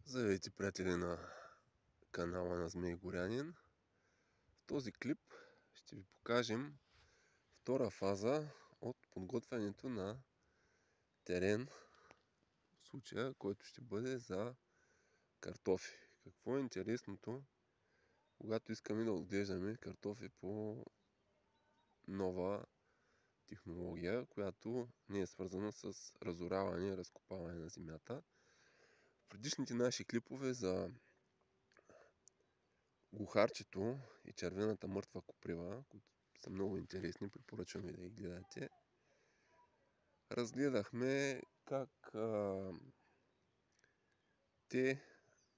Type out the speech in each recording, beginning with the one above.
Здравейте, приятели на канала на Змей Горянин. В този клип ще ви покажем втора фаза от подготвянето на терен, в случая, който ще бъде за картофи. Какво е интересното, когато искаме да отглеждаме картофи по нова технология, която не е свързана с разораване и разкопаване на земята. В предишните наши клипове за глухарчето и червената мъртва коприва, които са много интересни, препоръчвам ви да ги гледате. Разгледахме как те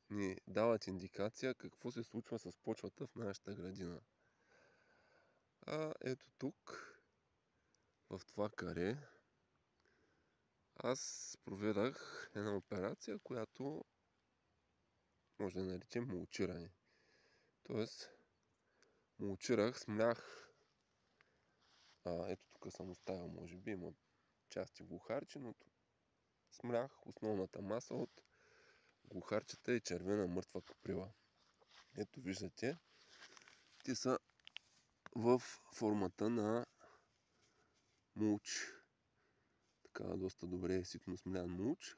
ни дават индикация какво се случва с почвата в нашата градина. Ето тук, в това каре, аз проведах една операция, която може да наречем мулчиране. Тоест, мулчирах, смлях. Ето тук съм оставил, може би има части глухарче, но смлях основната маса от глухарчета и червена мъртва коприва. Ето виждате, те са в формата на мулч. Така доста добре ситно смлян мулч,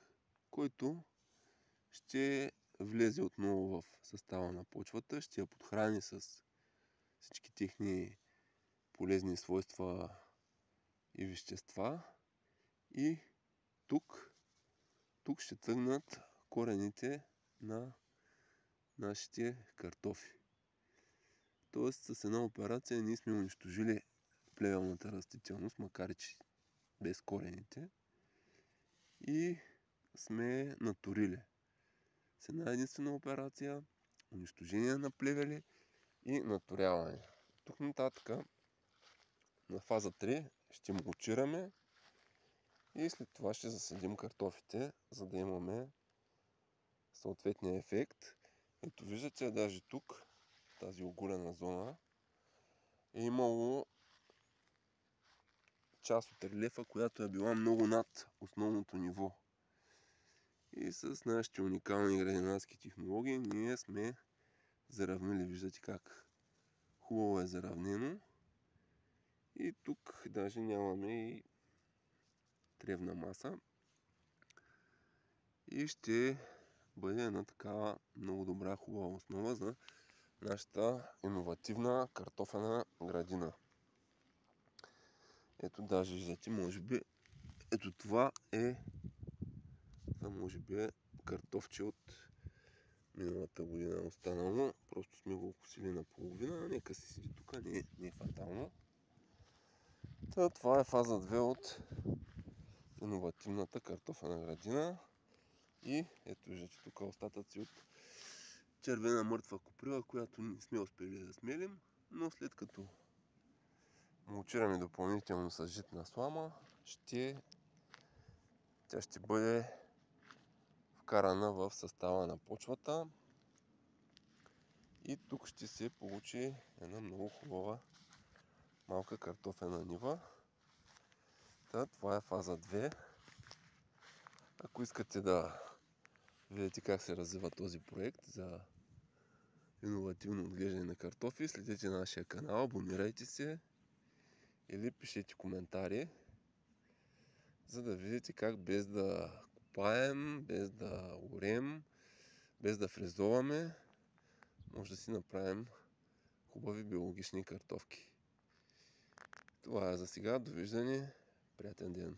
който ще влезе отново в състава на почвата, ще я подхрани с всички техни полезни свойства и вещества. И тук ще тръгнат корените на нашите картофи. Тоест с една операция ние сме унищожили плевелната растителност, макар че без корените, и сме наторили. С една единствена операция унищожение на плевели и наторяване. Тук нататък на фаза 3 ще мулчираме и след това ще засадим картофите, за да имаме съответния ефект. Ето виждате, даже тук, тази оголена зона, е имало част от релефа, която е била много над основното ниво. И с нашите уникални градинарски технологии ние сме заравнили. Виждате как хубаво е заравнено. И тук даже нямаме и тревна маса. И ще бъде една такава много добра, хубава основа за нашата иновативна картофена градина. Ето даже виждате, може би, ето това може би картофче от миналата година останало. Просто сме го окосили наполовина. Нека си седи тук, не е фатално. Това е фаза 2 от иновативната картофена градина. И ето виждате тук остатъци от червена мъртва коприва, която не сме успели да смелим, но след като мулчираме допълнително с житна слама, тя ще бъде вкарана в състава на почвата и тук ще се получи една много хубава малка картофена нива. Това е фаза 2. Ако искате да видите как се развива този проект за иновативно отглеждане на картофи, следете нашия канал, абонирайте се или пишете коментари, за да видите как без да копаем, без да орем, без да фрезоваме, може да си направим хубави биологични картофки. Това е за сега. Довиждане. Приятен ден!